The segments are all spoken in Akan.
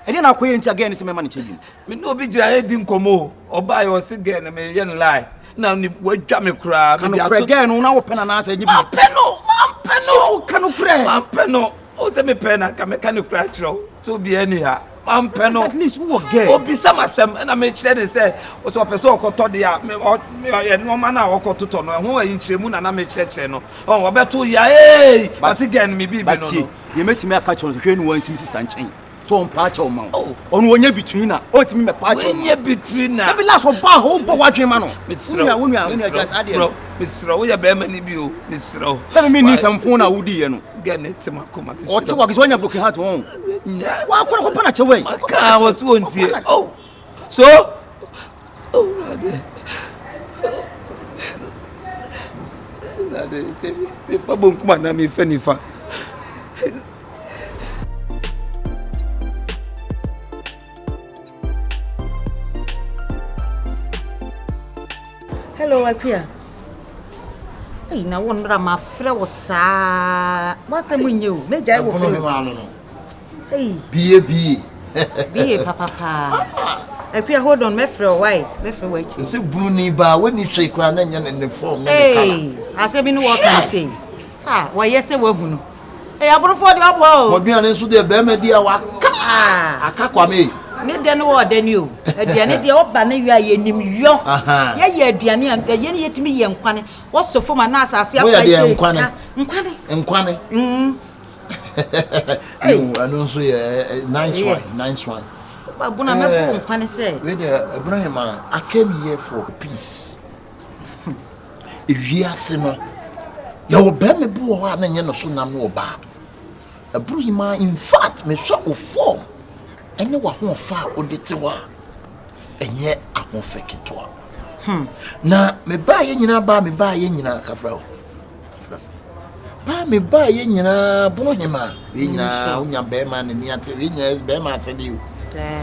And then I'll quit again. Is a man changing. Me no be didn't come or buy or sit again and me yen lie. Now you wait jammy crab. Can you again? No open and answer you. Penno. Can you pray? Penno. Oh, tell me penna. Can you cry? To be anyhow. Penno. At least who again? Oh, be some and I made sure they say, what's up a so called Todia, no man or called to turn. Who are in Chimun and I made church. Oh, about 2 years. But again, maybe. But you met me a catch on the train once, Mrs. Chain. So on patch or mount. Oh, on 1 year between her. Oh, to me, a patch on year between her. Every last one, Baho, watching man. Miss Row, just add it. Miss Row, you're Berman, Miss Row. 7 minutes and phone, I would, you know. Get it to my command. Or 2 hours when you're looking at home. Why could I punch away? I was once here. Oh, so. Oh, if I won't come on, I'm a funny fan. Hello, Akua. Hey, now wonder my friend was what's the when you? May I go? Hey, be papa. Akua, hold on, my friend. Why? My friend, wait. See, Bruni Bar, when you shake around in the form. Hey, I said, what can I say? Ah, why, yes, I will. Hey, I brought for the upward. What be honest with the Bema dear? Ah, I can't me. Need no than you. At the end of the old banner, you are in New York. Yeah, Diana, and the Yenny to me, and Quanny. What's so for my Nasa? I see Quanny. I don't say a nice one. But Bonamel, Quanny say, Abraham, I came here for peace. If you are sinner, you will bear me boo one and you're so no bad. A brima, in fact, may shop of form. And no one far or the tower, and yet I won't fake it to her. Now, me buy in buy me buy in Cafro. Buy me buy in Bohema, Vina, Bearman, and Yat, Bearman said you.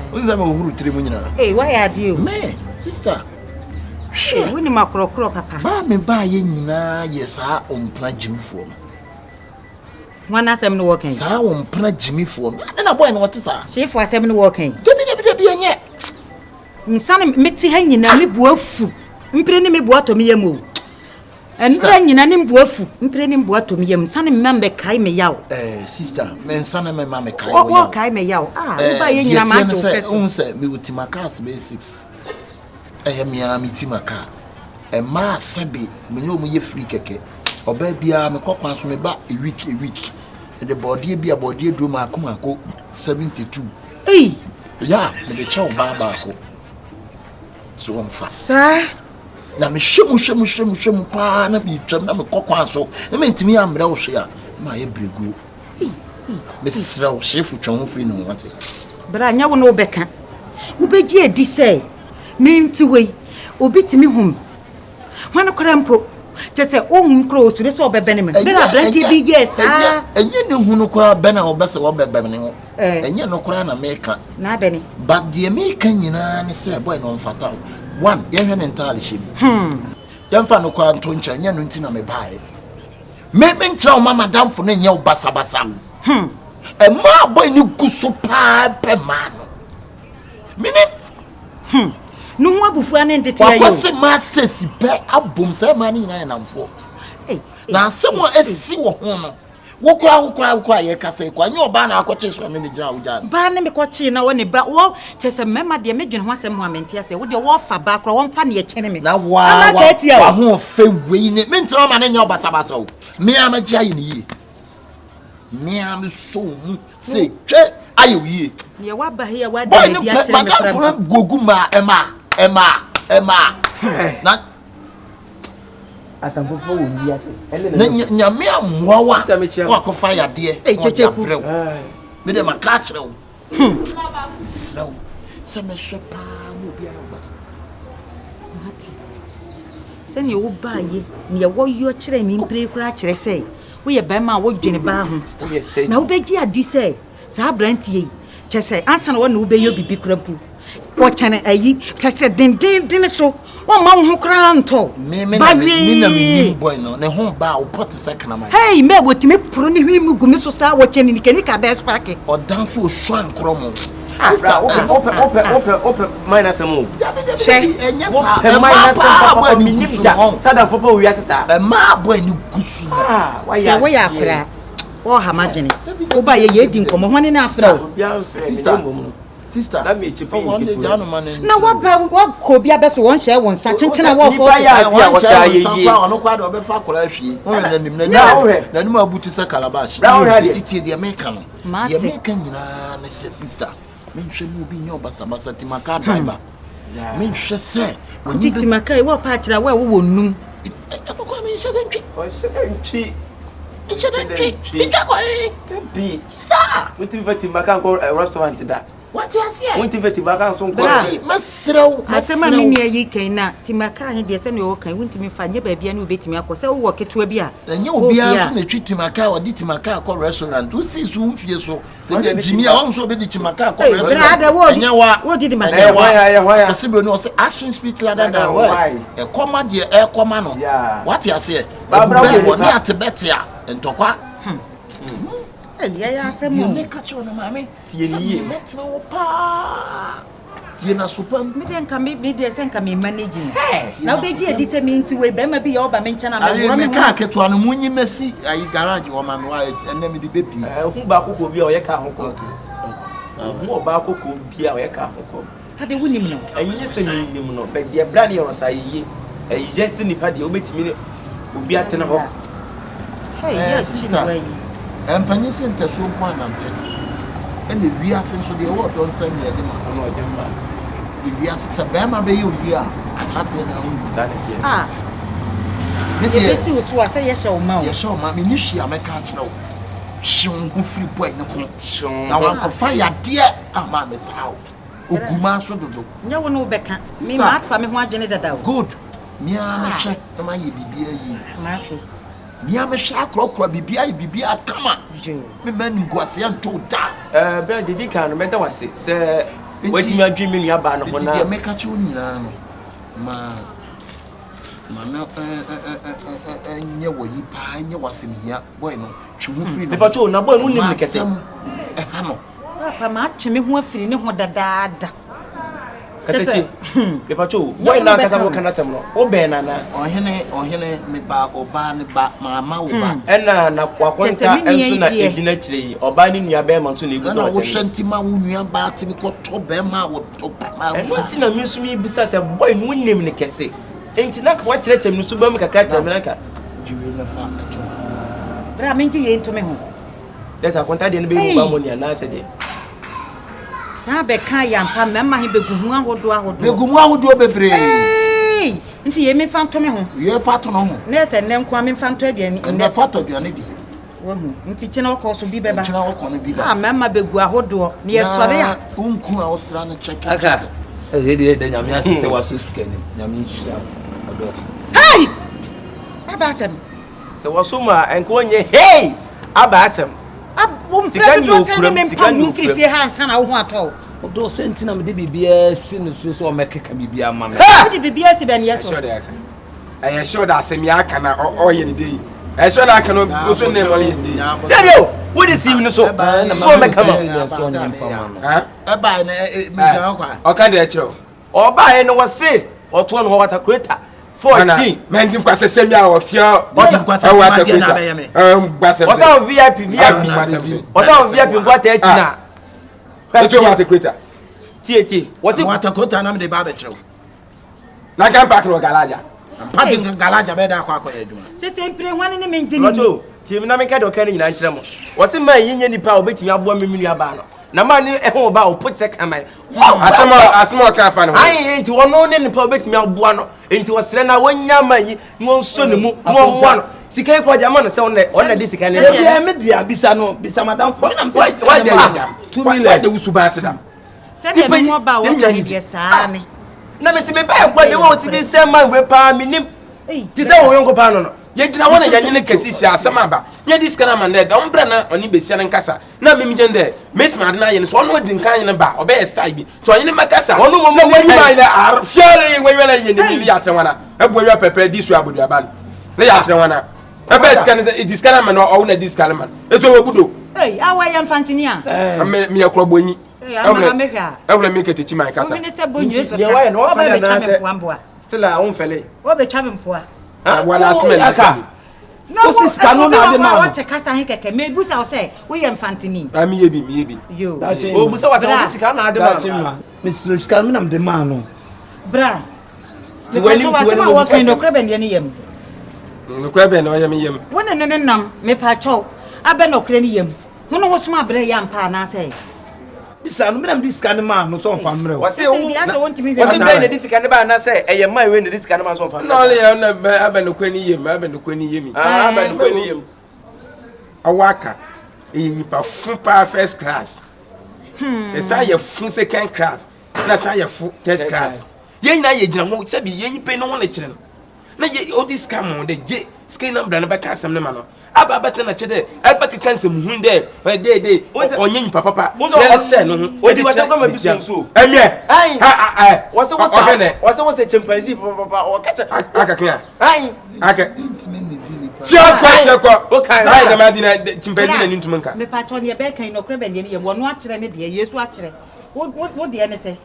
Who's the root tribunal? Hey, why are you, me, sister? Sure, when you macro papa. Buy me buy in yes, I on Jimmy form. One as I'm working. So on Jimmy form. And a boy, what is that? She for 7 working. Debbie, yet. Son, Mitzi hanging a me bofu. Imprenny me boat to me a move. And hanging an imbofu, imprenny boat to me, and son member Kai me yow. Sister, men son and my mamma Kai me yow. Ah, by your man to say, me with Timakas basics. I am Yami Timaka. And Ma Sabi, me know me free keke. Or baby, I'm a cock once me back a week. And the body be a body do my come 72. Hey, yeah, the child Baba. So I'm fast. Sir, now me shim, pan, be trimmed up a cock once so. I mean to me, I'm Rosia, my every group. Mrs. Row, Shifo, Chong, free no what it. But I never know Becca. Who be dear, say, mean to wait, or beat me home. When a crampo. Just say, oh, close to the sober Benjamin. Then I plenty big yes, and you know who no cry Benna or Bessa or Benjamin, and you no crown American. Now, Benny. But the American, you know, say, boy, no fatal. One, young entirely ship. Young fan of Quan Tuncha, and young Tina may buy. Maybe tell Mamma down for the young Bassabasam. And my boy, you go so per man. Minute? No more before an entity. What's the master? Up boom, say money 9 and 4. Now, someone else see what woman. Walk cry, Cassay, when your banner coaches from the Jow. Banner me coaching now, only but well, just a member, the American once a moment. Yes, with your war for back or one funny enemy. Now, why get you? I won't fail winning it. Mean Roman and your Bassabasso. Me, I'm a giant. Me, I'm so say, are you ye? You what by here? Why don't you Guguma, Emma. Not at a book, yes. Yamia, walk of fire, dear. Kyekyeku. Madam, a catch. Slow. Some shop will be ours. Send you buy ye near what you are training, pray cratch, say. We are Bama, what Jenny Barnes. Now, Betty, I did say, Sabranty. Just say, answer one who be you be crumple. What can I eat? Just said, dinner so. One man who crowned tall. Me, boy, no, the home bow, put a second of my. Hey, me, what me, pruning him, go Miss Sosa, watching in the Canica best packet, or down so swan chromo. Sister, open minus mo. She minus papa minimja. Sada papa we asesa. E ma boy ni gusu. why ya kra. Oh hamagene. Oba ye di nkomo hwane na afra. Sister, that me cheap. Na wa ko bia beso won share won sa chenchena wo fo. Wa say ye. Ono kwa do be fa kola ahwie. Won nanim nanim abuti se calabash. Titi de America no. De America nyina na sister. Men hwe mu bi nyo basa timaka driver. Men hwe se woni timaka e wo pa kira wa wo num. Akoko men hwe ntwi. O se ntwi. Bi. Sir. What if you timaka go restaurant that? What you say? What if you timaka so go? Masrew. Asema mimi ayi kan na timaka he de se ne wo kan wontimi fa nye ba bia ne obetimi akose wo ketewa bi a. Enye obia so na twi timaka o di timaka ko restaurant. Usi so mfie so. Se je jimi a won so be di timaka ko restaurant. Enye wo di timaka. Why? Kasibro no say action speak louder than words. E koma de e koma no. What you say? Babra wo ni atebetia entokwa. Ya asemo. Me catch on mama. Tie ni metina wo pa. Tie na super. Me den ka me de senka me managing. Na obeji edite me nti we be ma bi ya oba me ncha na me woro me ka keto anu munyi mesi ayi garage wo ma me wa enne me de bepi. Hu ba kokko bi a oye ka hoko. Hu ba kokko bi a oye ka hoko. Kade wunim no. Anyi se nim no. Be de bra ne yoro sai ye. Ayi just nipa de obetimi ne obi atena ho. Hey, yes, sister. Empanye sente so kwa nante. Ene wiase so de wo don san ye de ma no ojemba. De wiase se be ma be ye obi a asase na hu. Ah. Me de si usu ase ye hye o ma o. Ye hye o ma me ni hia me ka kire o. Shun hu free boy ne ko. Shun. Na wan ko fa ya de ama me sa o. Oguma so dodo. Nya wo no be ka. Me ma atfa me ho adwene dada o. Good. Me a me hye na ma ye bibia yi. Mate. Mia me sha krokro bibia kama me man ngwase anto da bra didi kan me da wase se wati mi adwi me nua ba no ho na didi me ka chi onyina no ma na nye wo yi pa nye wase mi ya boy no twi hu free no ba cho na boy no nim kete ha no papa ma twi me ho afiri ne ho dadaada Katechi. Pepacho, why na kasa wo kana sem no? O be na na. Ohene me ba oba ne ba mama wo ba. Ena na kwakwonta enso na egina kire yi. Oba ni nua be ma so na egu so. Na wo hwanti ma wo nua ba ti mi ko to be ma wo to ma. Eno ti na mi so mi bisa se boy no nim ne kese. Enti na ka wa kire tem no so ba mu kakra kire me nka. Jiwe na fa ato. Bra me ngi ye ntome ho. Desa kwonta de no be mu ba mo ni na se de. Sa be kan ya mpa mema he beguhu ahodo. Begumu ahodo bebre. Nti ye me fa ntome ho. Ye fa to no ho. Na se ne nko me fa nto aduane. Ne fa to aduane di. Wo hu. Nti kina okọ so bi beba. Kina okọ no bi ba. Ah mema begu ahodo. Ne ye sore ya. Unku a osra no check. Aka. De nyame asese waso skani. Nyame nhira. Odo. Hey! Abasem. Se waso ma enko onye hey! Abasem. Sikani okura me mpa mu frifie ha ansa na wo ho atọ. Odo sentina me de bibia si no so o mekeka bibia ama me. Wo de bibia si ben yeso. I sure that semi aka na oye ni dey. I sure that aka no so name oye dey. Daddy, what is you no so? So meka ma. E ba na me ga kwa. O ka de kire. O ba e no wo se, o to no wo water creator. 14 men din kwase semi a wo fia bosa kwase ma de na be ye me gbase osa VIP osa VIP ngwa 30 na eto water creator tie wasi water creator na me de ba be kire na kan park no galaja parking galaja be da kwa eduma se mpire hwane ne menjini ojo tie me na me ka de o ka ni nyina nkire mo wasi man yinye nipa obetimi abo me nua ba no na man e ho ba o put sek amai asema ka fa no ai enti wono ne nipa obetimi abo no enti wosre na wonya mayi no so ne mu no mo no sikai kwa jama no se on de sikai ne e me dia bisa no bisa madam for na why dey 2 million de usubati dam se ne mo ba wo ka hije saa ne na me se me ba kwa de wo si bi se man we pa minim ti se wo yonko pa no ye gina wona yanye ne kasisi asema ba ye diskana man de ombra na oni besia ne nkasa na me mjende mes mad na ye ne so ono di nkan ne ba obe style bi to ye ne makasa ono mo na wanyi ba ne ar fiare we we na ye ne mi ya tenwana ebo we pepe disu abudu aban ne ya tenwana ebe diskana diskana man o na diskana man eto we budo awa ya mfantini a me yakro bonyi will make it to my casa. Minister Bunny, why no one still I won't fell. What be traveling for? Well, I smell. No, this cannot want to cast a hick. Maybe I'll say, we am Fantini. Maybe. You. Oh, Busa was a can Mr. Scaminum de Mano. Bra. When you walk in the crab and yam. The crab and I am him. When an num, me pacho, I bet no cranium. Who was my bray yam pan, I say. This kind of man, no song from was it want to be this kind of man? I say, I am my win this kind of man. No, I've been a queenie, I've been a queenie. I've been a queenie. A waka in first class. Yes, I have full second class. That's I have third class. Yea, now you don't say, you pay no one. Now, all this come on the J skin up than a back some man. Aba better na chede I back cancel hunde where day onyin papa was say no what you want to be so ai was a chimpanzee papa or catch aka okay the madina chimpanzee na ntumanka me patron ye be kan no krebe ne ye wono akere ne de yesu akere wo de ne say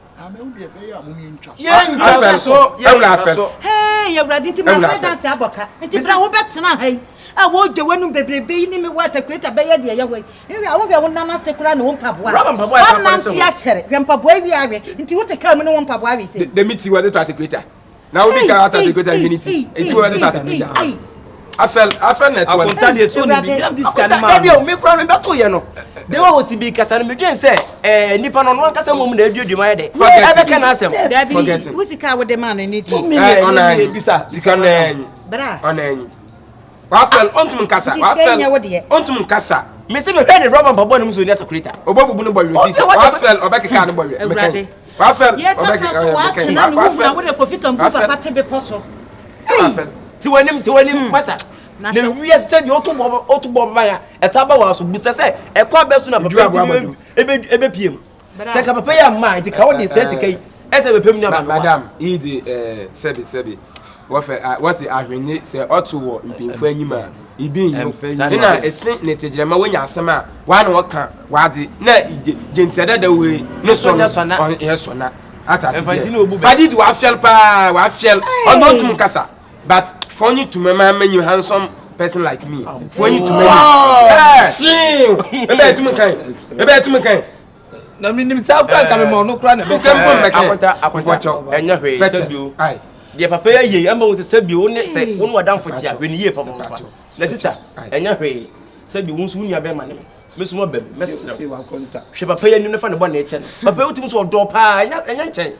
hey you ready to my friends aboka nti bra wo betena hai I won't do one baby, me what a greater bay at the way. I won't be one nana secret and one papa. I'm not theatre, Grandpa Boy, we are into what a come in one papa. The meeting were the greater. Now we got out of the greater unity. It's where the I felt that one time is so this kind of man. Me problem about you know. They always be because I'm going to say, Nippon on one custom woman, they do my day. Forget can ask them. Who's the car with the man in it? On Wafel onto Mkasa, onto Mkasa. Miss Penny Robin Babon was not a creator. Obobu boy, Wafel or back a cannibal. Wafel, yet, I would have coffee and papa to be possible. To him, Massa. Now we are said you to Bob, as Saba was, Mr. Say, a car best of a PM. Secapaya mind, the coward is as a permanent madam, Sebi. What's the argument? Say, Otto, in Fenima, he being you. Then I sent Netijama when you are summer. One worker, what the Gentile the way, no son, yes, or not. But it was shell pa, was shell, or not to Mukasa. But for you to my man, you handsome person like me. For you to me. See, a bed to me kind, a bed to me kind. No, mean himself, I'm no crying. I want watch out, and your way, fetch you. Aye. Dear papa, ye, I'm always said you only say one more down for tea when you papa. The sister, and your way, said you won't soon have money. Miss Mobben, Miss Papa, you never find one nature. Papa, you saw door pie, and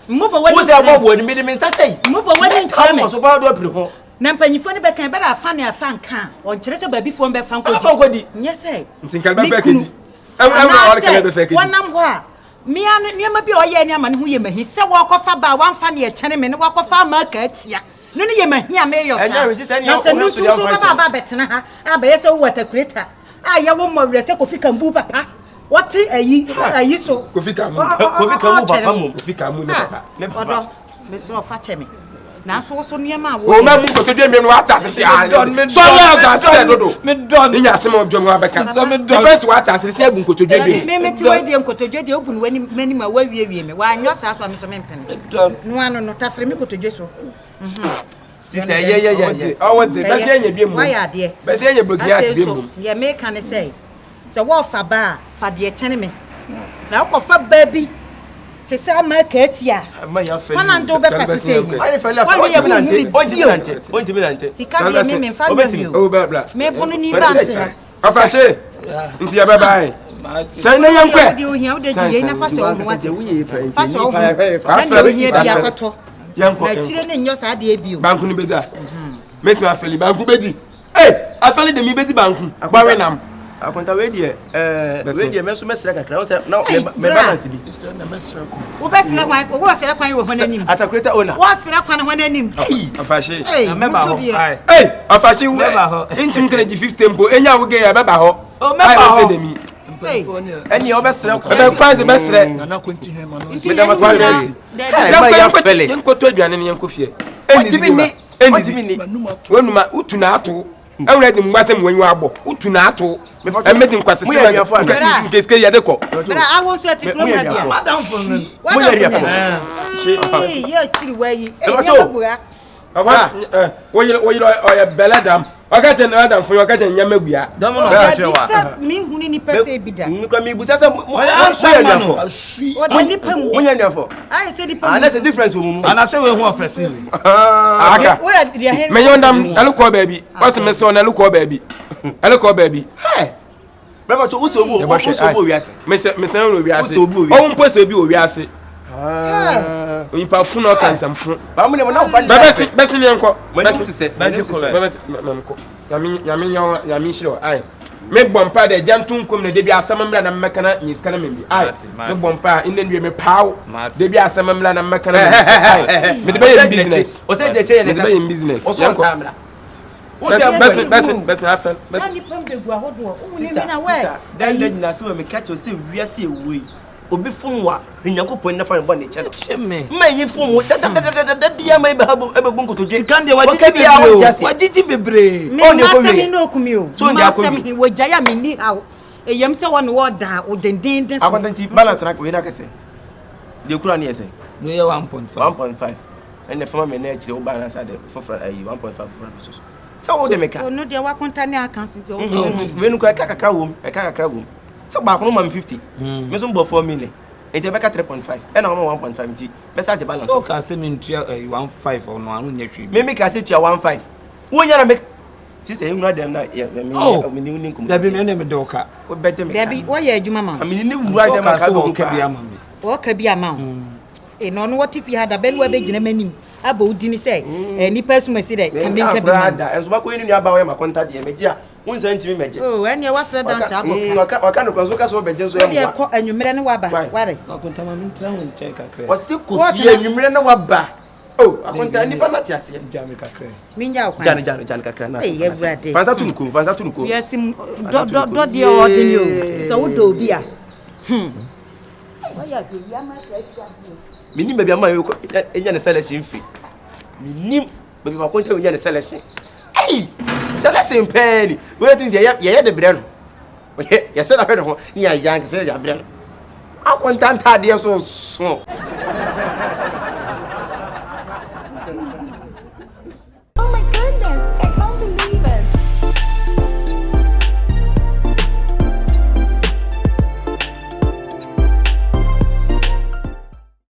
Mopper, what was that word made him say? Mopper, what in time was about to Nampa, you find back and better funny a fan can or Teresa baby from the fan. Yes, eh? Think I'll be back. One number. Me and me be oye man who ye me he say walk off about one funny a channel walk off market ya no ye me here me your no so baba betena ha aba say what a creator ah ya wo mo rest Kofi Kambu papa what ayi so Kofi Kambu ne papa ne papa me so fa che me na so niam a wo ma mu ko to dem no ata se so ya ga se dodo me don ni nyase mo dwom abeka so me don best what ata se abu ko to dem me ti we dem ko to dwede ogun wani mani ma wa wie me wa anyo sa so me so me mpene no ano no tafre me ko to dwe so sister ye oh what the best ye biem why ade best ye blogi at biem ye me kan say so wo fa ba fa de chene me na ko fa ba bi te say market ya wana ndo be fa so say I feel like on sika bi me fa bi o bla me bonu ni ba se afase nti ya bye bye say na yankwe de o hia o de die na fa so o mo ate fa so o na o hia bi akoto yanko na chire ne nyo sa de bi o banku ni beda mesi ma feli banku bedi afeli de mi bedi banku bare nam akonta we de meso mesra kakra say na me balance bi na mesra ko wo besra kwan wo wasra kwan wo honanim atakreta owner wo wasra kwan honanim afashe na meba ho afashe wo intim kele 50 tempo enya wo ge ya beba ho o meba ho de mi eni obesra ko be kwan de mesra na continue ma no me da masaresi ya fele enkoto aduane ne yenkofie eni ni wonuma utuna ato already mwasem wenyu abo utuna ato emedi nkwasese nkeske yade ko bra awo so atikro ma madam for me ye chiri wayi woyiro oya beladam okaje na adam fun okaje nyamagua dom no ka chewa mi huni ni pese bida nkwa mi busasa o ni pam munya nyafo ai say di pam ana se difference mu ana se we hu ofrese we aka me yondam aluko baby wase me so na aluko baby hey brother to wo so obo wiase me se no wiase o mpo se bi o wiase Oyipa funu kansa mfunu. Ba mu ne mo na fa. Besi ne nko. Yami shiro ai. Me bompa de jantum kom ne de bi asamamra na mmeka na nyiska na membi. Ai. Me bompa inde ndwe me paw. De bi asamamra na mmeka na membi. Me de be business. O se je che ne be business. O so tamra. O se besi afel. Ani pambe gu ahodo. O ni na we. Dan na se me catch o se wiase ewe. Obi fun wa Nyankopon na fa ne bon ne che no sheme man fun wo da bia man be bu nkotoje kan de wajiji bebre o ne ko wi no okumi o so ndi akomi wo jaya me ni hawo eyam se won wo da o dendin akontanti balance na we na kase de kura ne ese no ye 1.5 and the farmer me na chire wo balance ade for 1.5 for pesos so wo de meka o no de wa kontane akansi o we nu ko kakakra wom so ba kono mam 50 me so mbo 4 million ente beka 3.5 e na mo 1.5 nti me sa je balance o ka se me ntua 1.5 o no anu nya hwi me ka se tua 1.5 wo nya na me sister you know them na me ni nkum da bi me me do ka o bete me da bi wo ye adwuma ma me ni wura dem ka do ka bi ama me o ka bi ama e no no what fi hada belu e be gina manim aba udi ni se nipa su mesi de kan bi nka bi ma enso ba ko ni aba wo ya makonta de me gia won san ntimi meje oh ene wa fra dance akoka waka no kwanzo ka so be jenso ya mo ko anwumere ne waba ware akonta ma min tra won check akre o se ko fi anwumere ne waba oh akonta ni pa sati ase jame kakre minja kwa jane kakra na eh ebrade fansa tunku yes do de ordinary o so wo do bi a oya ke ya ma ka minim bia ma enya ne selection fi minim bia ma konta enya ne selection ai selection pen we tun ye de bre no ye se na hwe no ni ya yang se ya bre no akonta ntade so